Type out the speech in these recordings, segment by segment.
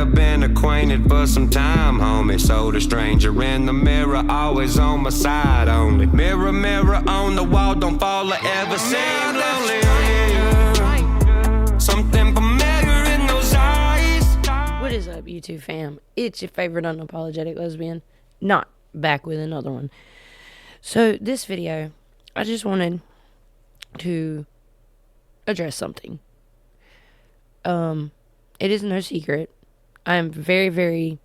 have been acquainted for some time, homie. So the stranger in the mirror, always on my side only. Mirror, mirror on the wall, don't fall or ever seem lonely. Something familiar in those eyes. What is up, YouTube fam? It's your favorite unapologetic lesbian, not back with another one. So this video, I just wanted to address something. It is no secret. I am very, very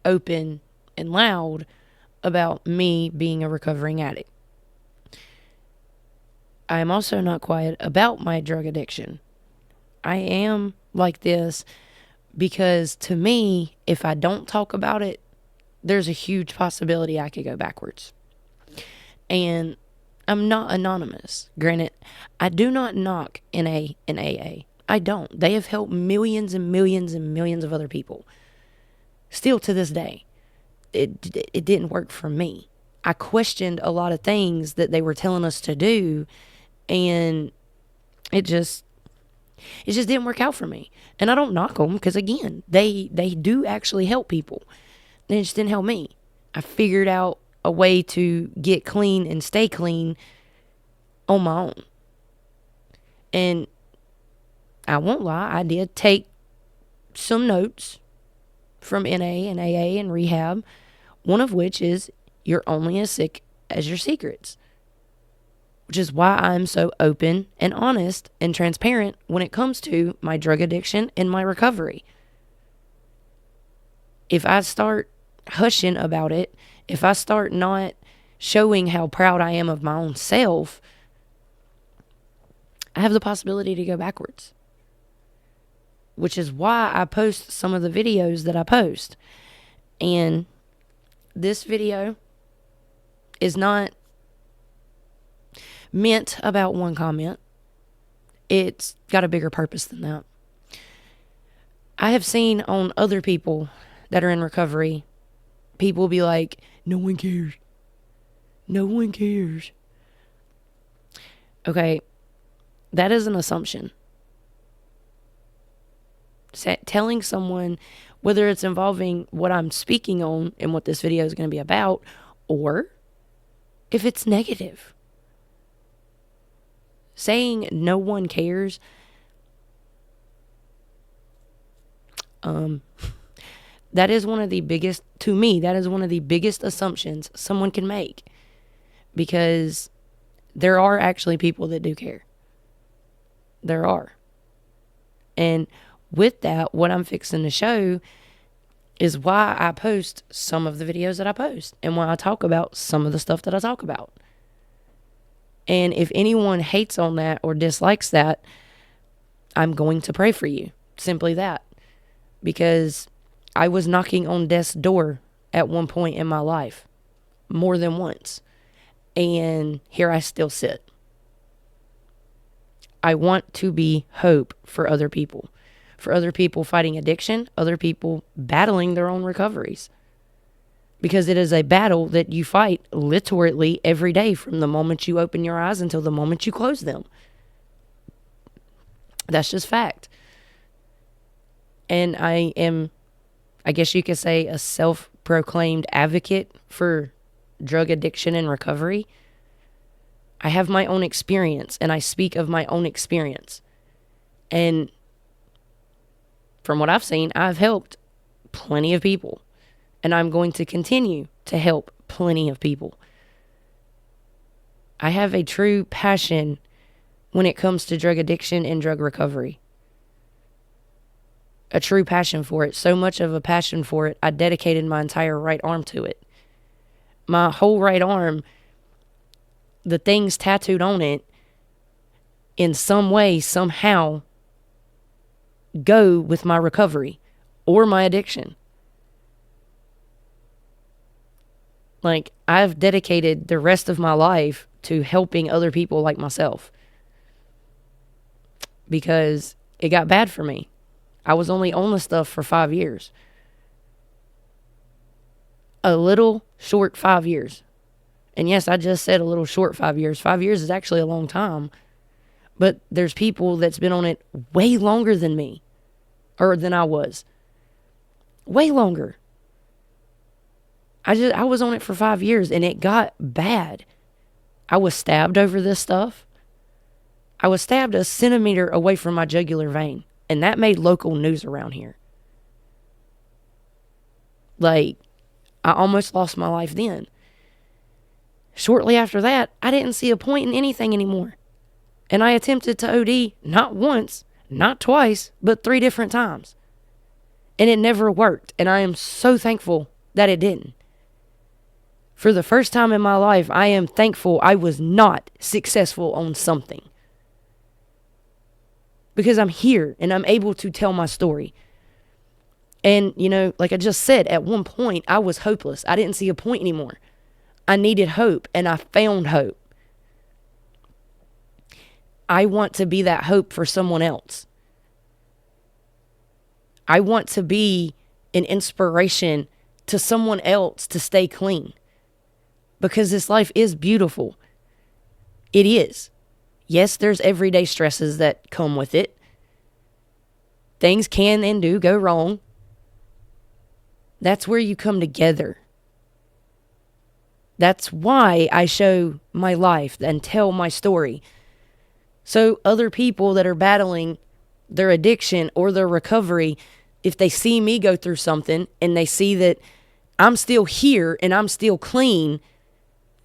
open and loud about me being a recovering addict. I am also not quiet about my drug addiction. I am like this because to me, if I don't talk about it, there's a huge possibility I could go backwards. And I'm not anonymous. Granted, I do not knock NA and AA. I don't. They have helped millions and millions and millions of other people. Still to this day, it didn't work for me. I questioned a lot of things that they were telling us to do, and it just didn't work out for me. And I don't knock them because, again, they do actually help people. And it just didn't help me. I figured out a way to get clean and stay clean on my own. And I won't lie, I did take some notes from NA and AA and rehab, one of which is you're only as sick as your secrets, which is why I'm so open and honest and transparent when it comes to my drug addiction and my recovery. If I start hushing about it, if I start not showing how proud I am of my own self, I have the possibility to go backwards. Which is why I post some of the videos that I post. And this video is not meant about one comment. It's got a bigger purpose than that. I have seen on other people that are in recovery, people be like, no one cares. No one cares. Okay, that is an assumption. Telling someone, whether it's involving what I'm speaking on and what this video is going to be about, or if it's negative. Saying no one cares, that is one of the biggest, to me, that is one of the biggest assumptions someone can make. Because there are actually people that do care. There are. And with that, what I'm fixing to show is why I post some of the videos that I post and why I talk about some of the stuff that I talk about. And if anyone hates on that or dislikes that, I'm going to pray for you. Simply that. Because I was knocking on death's door at one point in my life, more than once. And here I still sit. I want to be hope for other people. For other people fighting addiction, other people battling their own recoveries. Because it is a battle that you fight literally every day from the moment you open your eyes until the moment you close them. That's just fact. And I am, I guess you could say, a self-proclaimed advocate for drug addiction and recovery. I have my own experience, and I speak of my own experience. And from what I've seen, I've helped plenty of people. And I'm going to continue to help plenty of people. I have a true passion when it comes to drug addiction and drug recovery. A true passion for it. So much of a passion for it, I dedicated my entire right arm to it. My whole right arm, the things tattooed on it, in some way, somehow, go with my recovery or my addiction. Like, I've dedicated the rest of my life to helping other people like myself. Because it got bad for me. I was only on the stuff for 5 years. A little short 5 years. And yes, I just said a little short 5 years. 5 years is actually a long time. But there's people that's been on it way longer than me. Or than I was. Way longer. I was on it for 5 years, and it got bad. I was stabbed over this stuff. I was stabbed a centimeter away from my jugular vein, and that made local news around here. Like, I almost lost my life then. Shortly after that, I didn't see a point in anything anymore. And I attempted to OD not once, not twice, but 3 different times. And it never worked, and I am so thankful that it didn't. For the first time in my life, I am thankful I was not successful on something. Because I'm here and I'm able to tell my story. And, you know, like I just said, at one point, I was hopeless. I didn't see a point anymore. I needed hope, and I found hope. I want to be that hope for someone else. I want to be an inspiration to someone else to stay clean. Because this life is beautiful. It is. Yes, there's everyday stresses that come with it. Things can and do go wrong. That's where you come together. That's why I show my life and tell my story. So other people that are battling their addiction or their recovery, if they see me go through something and they see that I'm still here and I'm still clean,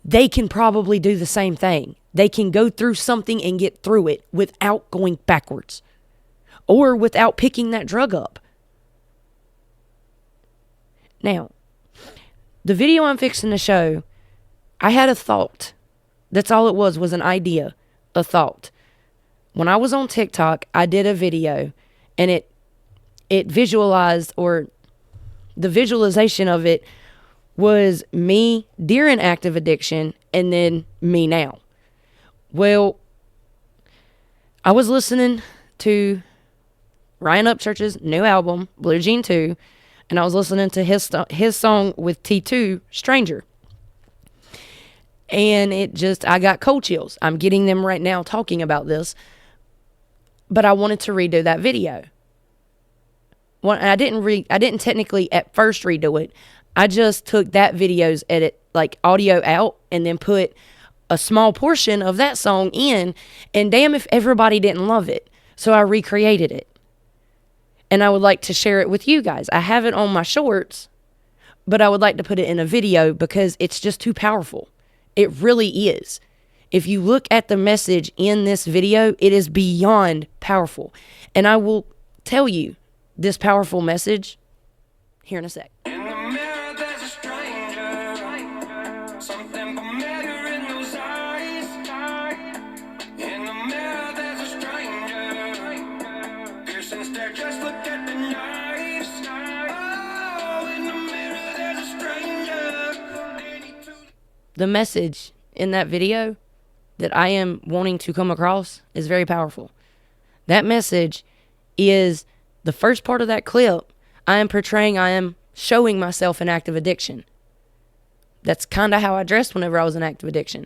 they can probably do the same thing. They can go through something and get through it without going backwards or without picking that drug up. Now, the video I'm fixing to show, I had a thought. That's all it was an idea, a thought. When I was on TikTok, I did a video, and it visualized, or the visualization of it was me during active addiction and then me now. Well, I was listening to Ryan Upchurch's new album, Blue Jean 2, and I was listening to his song with T2, Stranger. And I got cold chills. I'm getting them right now talking about this. But I wanted to redo that video. Well, I didn't technically at first redo it. I just took that video's edit, like audio out, and then put a small portion of that song in, and damn if everybody didn't love it. So I recreated it. And I would like to share it with you guys. I have it on my shorts, but I would like to put it in a video because it's just too powerful. It really is. If you look at the message in this video, it is beyond powerful. And I will tell you this powerful message here in a sec. In the mirror, there's a stranger. Something familiar in those eyes. In the mirror, there's a stranger. Piercing stare, just look at the knives. Oh, in the mirror, there's a stranger. The message in that video that I am wanting to come across is very powerful. That message is the first part of that clip. I am showing myself in active addiction. That's kind of how I dressed whenever I was in active addiction.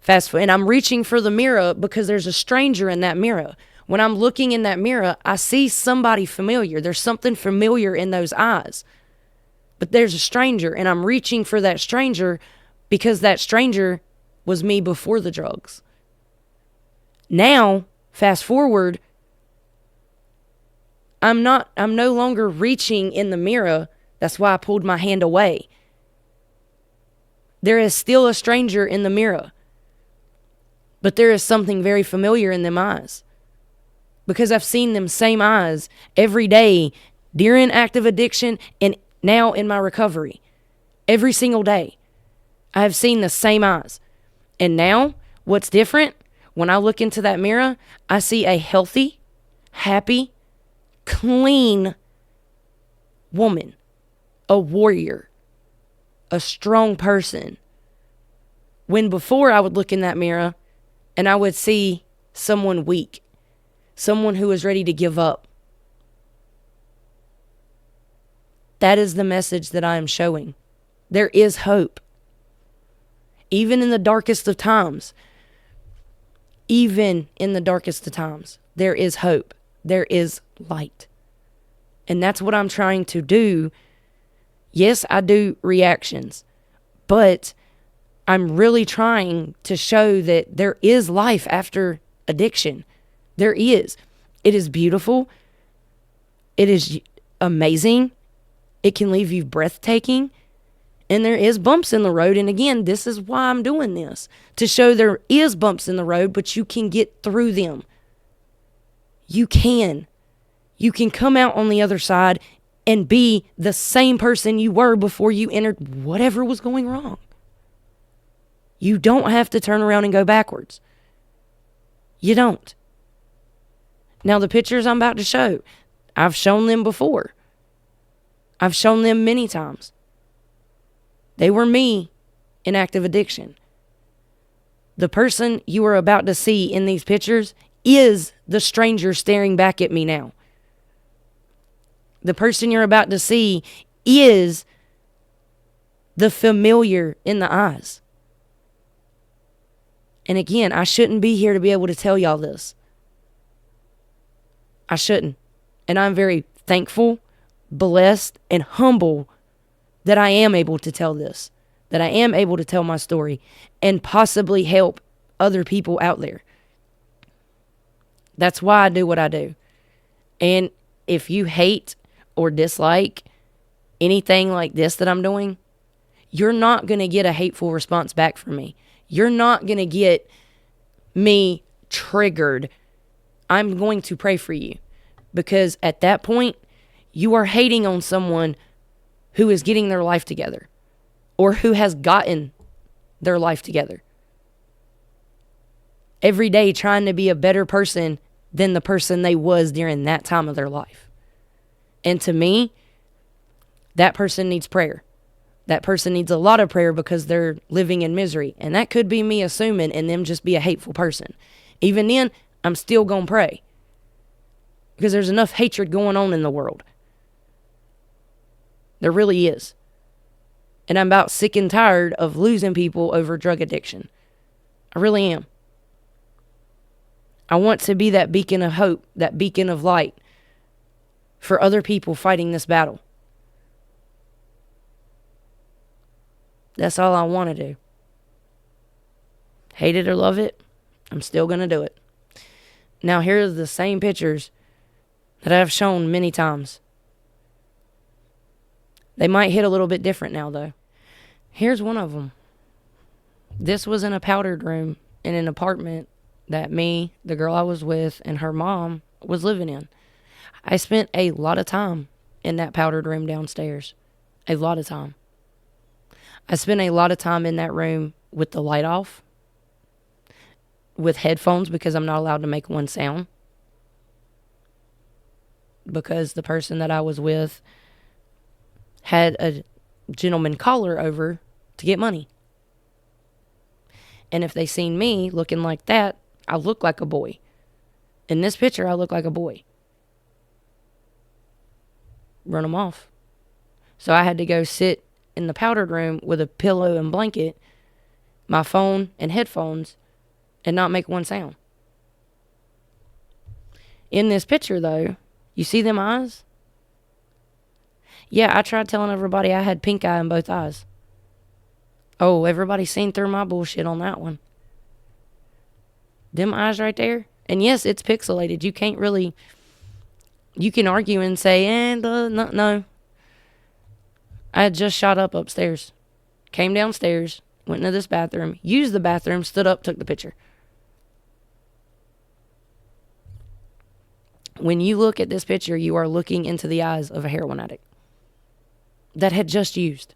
Fast forward, and I'm reaching for the mirror because there's a stranger in that mirror. When I'm looking in that mirror, I see somebody familiar. There's something familiar in those eyes. But there's a stranger, and I'm reaching for that stranger because that stranger was me before the drugs. Now, fast forward, I'm no longer reaching in the mirror. That's why I pulled my hand away. There is still a stranger in the mirror, but there is something very familiar in them eyes. Because I've seen them same eyes every day during active addiction and now in my recovery. Every single day, I have seen the same eyes. And now, what's different? When I look into that mirror, I see a healthy, happy, clean woman, a warrior, a strong person. When before I would look in that mirror and I would see someone weak, someone who is ready to give up. That is the message that I am showing. There is hope. Even in the darkest of times, there is hope. There is light. And that's what I'm trying to do. Yes, I do reactions, but I'm really trying to show that there is life after addiction. There is. It is beautiful. It is amazing. It can leave you breathtaking. And there is bumps in the road. And again, this is why I'm doing this, to show there is bumps in the road, but you can get through them. You can. You can come out on the other side and be the same person you were before you entered whatever was going wrong. You don't have to turn around and go backwards. You don't. Now, the pictures I'm about to show, I've shown them before. I've shown them many times. They were me in active addiction. The person you are about to see in these pictures is the stranger staring back at me now. The person you're about to see is the familiar in the eyes. And again, I shouldn't be here to be able to tell y'all this. I shouldn't. And I'm very thankful, blessed, and humble that I am able to tell this, that I am able to tell my story and possibly help other people out there. That's why I do what I do. And if you hate or dislike anything like this that I'm doing, you're not going to get a hateful response back from me. You're not going to get me triggered. I'm going to pray for you, because at that point, you are hating on someone who is getting their life together or who has gotten their life together. Every day trying to be a better person than the person they was during that time of their life. And to me, that person needs prayer. That person needs a lot of prayer because they're living in misery. And that could be me assuming and them just be a hateful person. Even then, I'm still going to pray, because there's enough hatred going on in the world. There really is. And I'm about sick and tired of losing people over drug addiction. I really am. I want to be that beacon of hope, that beacon of light for other people fighting this battle. That's all I want to do. Hate it or love it, I'm still going to do it. Now, here are the same pictures that I've shown many times. They might hit a little bit different now, though. Here's one of them. This was in a powdered room in an apartment that me, the girl I was with, and her mom was living in. I spent a lot of time in that powdered room downstairs. A lot of time. I spent a lot of time in that room with the light off, with headphones, because I'm not allowed to make one sound, because the person that I was with had a gentleman caller over to get money. And if they seen me looking like that, I look like a boy. In this picture, I look like a boy. Run them off. So I had to go sit in the powdered room with a pillow and blanket, my phone and headphones, and not make one sound. In this picture, though, you see them eyes? Yeah, I tried telling everybody I had pink eye in both eyes. Oh, everybody seen through my bullshit on that one. Them eyes right there. And yes, it's pixelated. You can't really... You can argue and say, no. I had just shot up upstairs. Came downstairs, went into this bathroom, used the bathroom, stood up, took the picture. When you look at this picture, you are looking into the eyes of a heroin addict that had just used.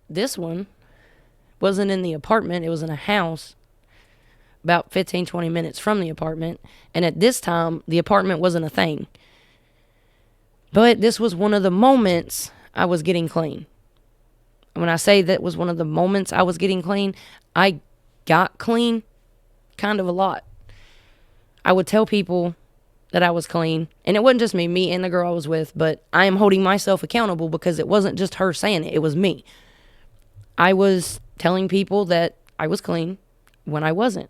This one wasn't in the apartment. It was in a house about 15, 20 minutes from the apartment. And at this time, the apartment wasn't a thing. But this was one of the moments I was getting clean. When I say that was one of the moments I was getting clean, I got clean kind of a lot. I would tell people that I was clean. And it wasn't just me and the girl I was with, but I am holding myself accountable because it wasn't just her saying it. It was me. I was telling people that I was clean when I wasn't.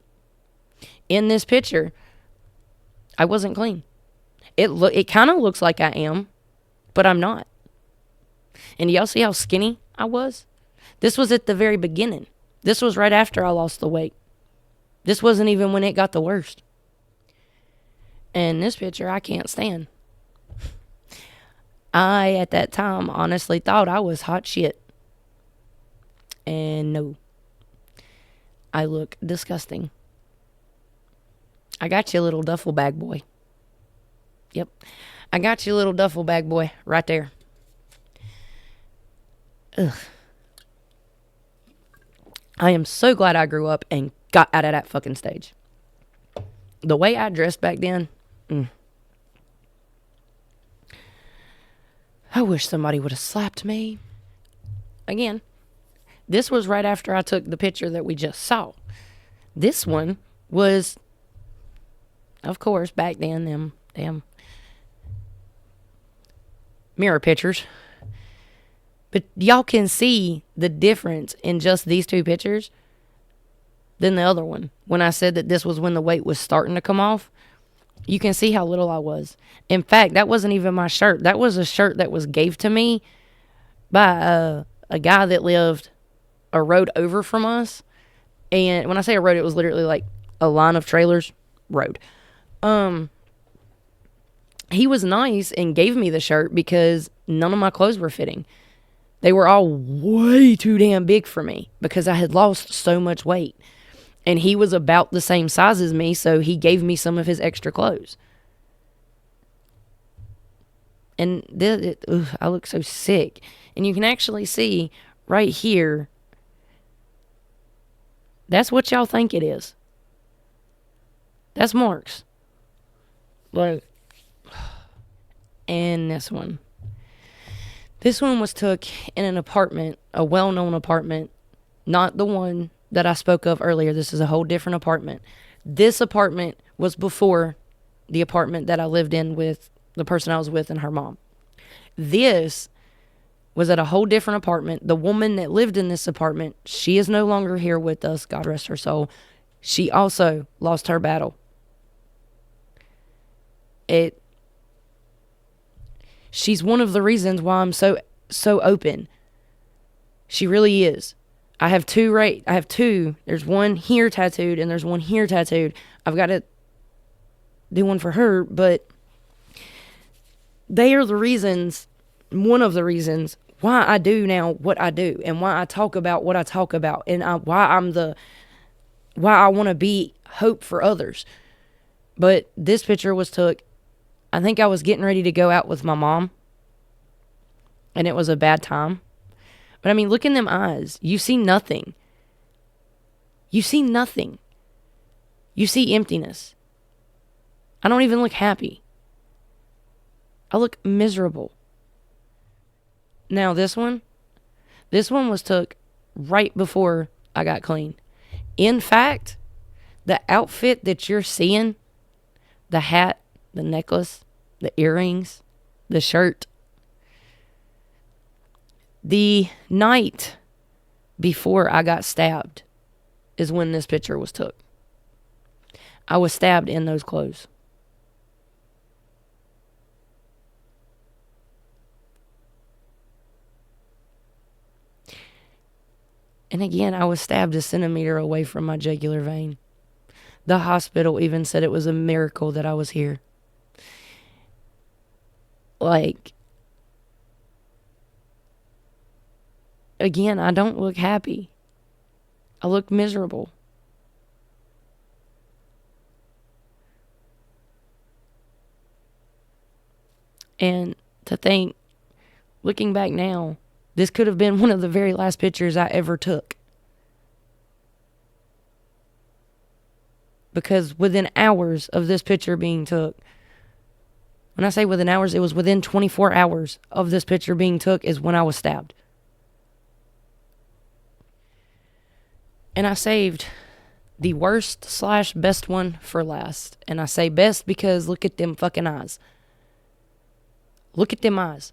In this picture, I wasn't clean. It kind of looks like I am, but I'm not. And y'all see how skinny I was? This was at the very beginning. This was right after I lost the weight. This wasn't even when it got the worst. And this picture I can't stand. I, at that time, honestly thought I was hot shit. And no. I look disgusting. I got you, little duffel bag boy. Yep. I got you, little duffel bag boy, right there. Ugh. I am so glad I grew up and got out of that fucking stage. The way I dressed back then, I wish somebody would have slapped me. Again, this was right after I took the picture that we just saw. This one was, of course, back then, them damn mirror pictures. But y'all can see the difference in just these two pictures than the other one. When I said that this was when the weight was starting to come off, you can see how little I was. In fact, that wasn't even my shirt. That was a shirt that was gave to me by a guy that lived a road over from us. And when I say a road, it was literally like a line of trailers road. He was nice and gave me the shirt because none of my clothes were fitting. They were all way too damn big for me because I had lost so much weight. And he was about the same size as me, so he gave me some of his extra clothes. And I look so sick. And you can actually see right here, that's what y'all think it is. That's marks. Like, and this one. This one was took in an apartment, a well-known apartment, not the one that I spoke of earlier. This is a whole different apartment. This apartment was before the apartment that I lived in with the person I was with and her mom. This was at a whole different apartment. The woman that lived in this apartment, she is no longer here with us, God rest her soul. She also lost her battle. She's one of the reasons why I'm so open. She really is. I have two. There's one here tattooed and there's one here tattooed. I've got to do one for her, but they are one of the reasons why I do now what I do and why I talk about what I talk about and why I want to be hope for others. But this picture was took, I think I was getting ready to go out with my mom and it was a bad time. But I mean, look in them eyes. You see nothing. You see nothing. You see emptiness. I don't even look happy. I look miserable. Now this one was took right before I got clean. In fact, the outfit that you're seeing, the hat, the necklace, the earrings, the shirt, the night before I got stabbed is when this picture was took. I was stabbed in those clothes. And again, I was stabbed a centimeter away from my jugular vein. The hospital even said it was a miracle that I was here. Like, again, I don't look happy. I look miserable. And to think, looking back now, this could have been one of the very last pictures I ever took. Because within hours of this picture being took, when I say within hours, it was within 24 hours of this picture being took is when I was stabbed. And I saved the worst / best one for last. And I say best because look at them fucking eyes. Look at them eyes.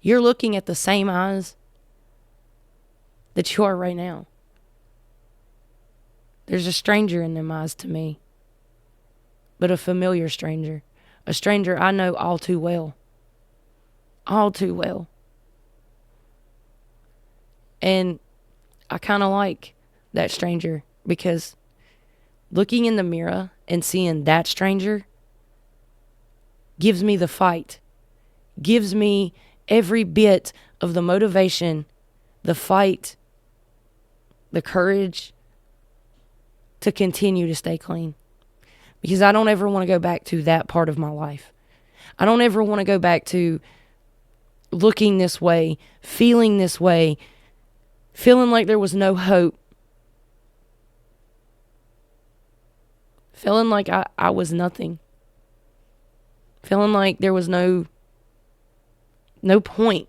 You're looking at the same eyes that you are right now. There's a stranger in them eyes to me. but a familiar stranger. A stranger I know all too well. All too well. And I kind of like that stranger because looking in the mirror and seeing that stranger gives me the fight, gives me every bit of the motivation, the fight, the courage to continue to stay clean. Because I don't ever want to go back to that part of my life. I don't ever want to go back to looking this way, feeling this way, feeling like there was no hope, feeling like I was nothing, feeling like there was no point.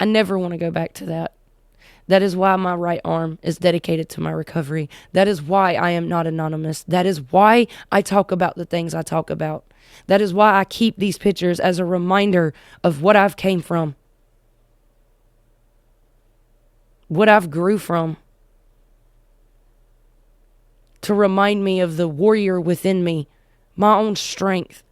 I never want to go back to that. That is why my right arm is dedicated to my recovery. That is why I am not anonymous. That is why I talk about the things I talk about. That is why I keep these pictures as a reminder of what I've came from, what I've grew from, to remind me of the warrior within me, my own strength.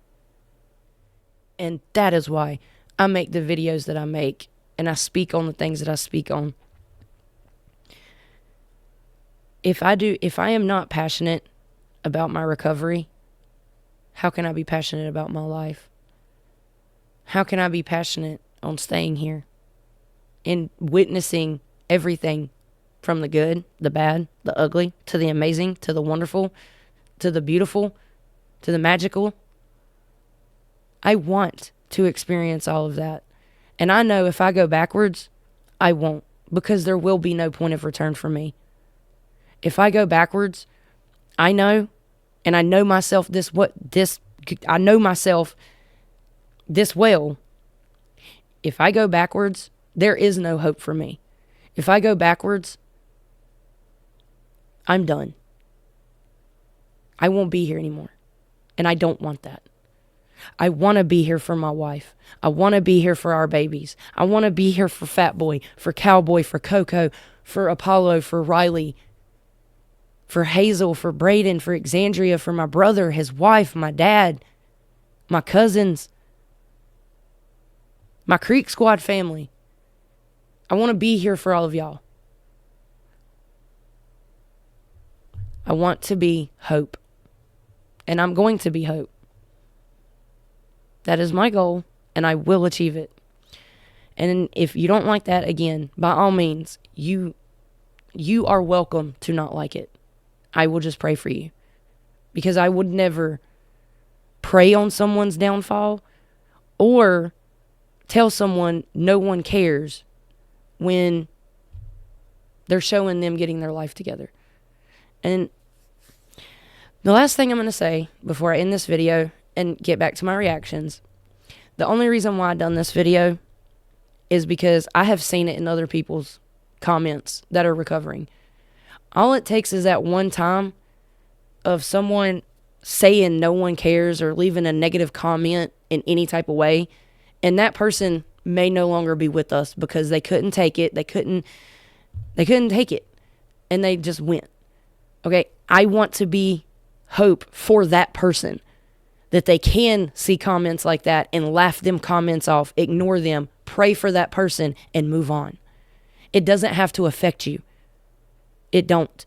And that is why I make the videos that I make, and I speak on the things that I speak on. If I am not passionate about my recovery, how can I be passionate about my life? How can I be passionate on staying here and witnessing everything from the good, the bad, the ugly, to the amazing, to the wonderful, to the beautiful, to the magical? I want to experience all of that. And I know if I go backwards, I won't, because there will be no point of return for me. If I go backwards, I know, and I know myself this well. If I go backwards, there is no hope for me. If I go backwards, I'm done. I won't be here anymore. And I don't want that. I want to be here for my wife. I want to be here for our babies. I want to be here for Fat Boy, for Cowboy, for Coco, for Apollo, for Riley, for Hazel, for Braden, for Exandria, for my brother, his wife, my dad, my cousins, my Creek Squad family. I want to be here for all of y'all. I want to be hope. And I'm going to be hope. That is my goal, and I will achieve it. And if you don't like that, again, by all means, you are welcome to not like it. I will just pray for you. Because I would never pray on someone's downfall or tell someone no one cares when they're showing them getting their life together. And the last thing I'm going to say before I end this video and get back to my reactions, the only reason why I've done this video is because I have seen it in other people's comments that are recovering. All it takes is that one time of someone saying no one cares or leaving a negative comment in any type of way, and that person may no longer be with us because they couldn't take it. They couldn't take it, and they just went. Okay, I want to be hope for that person, that they can see comments like that and laugh them comments off, ignore them, pray for that person, and move on. It doesn't have to affect you. It don't.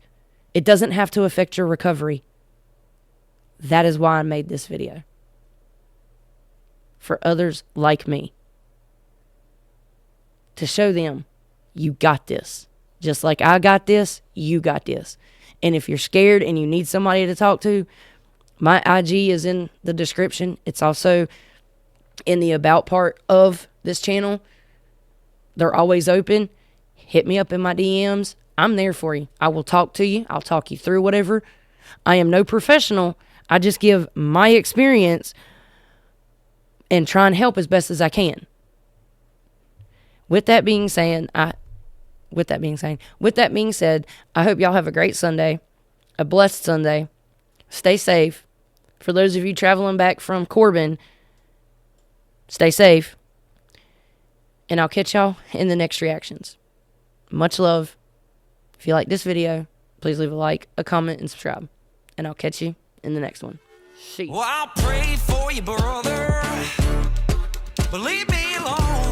It doesn't have to affect your recovery. That is why I made this video. For others like me. To show them, you got this. Just like I got this, you got this. And if you're scared and you need somebody to talk to, my IG is in the description. It's also in the about part of this channel. They're always open. Hit me up in my DMs. I'm there for you. I will talk to you. I'll talk you through whatever. I am no professional. I just give my experience and try and help as best as I can. With that being said, I hope y'all have a great Sunday, a blessed Sunday. Stay safe. For those of you traveling back from Corbin, stay safe. And I'll catch y'all in the next reactions. Much love. If you like this video, please leave a like, a comment, and subscribe. And I'll catch you in the next one. See. Well, I'll pray for you, brother, but leave me alone.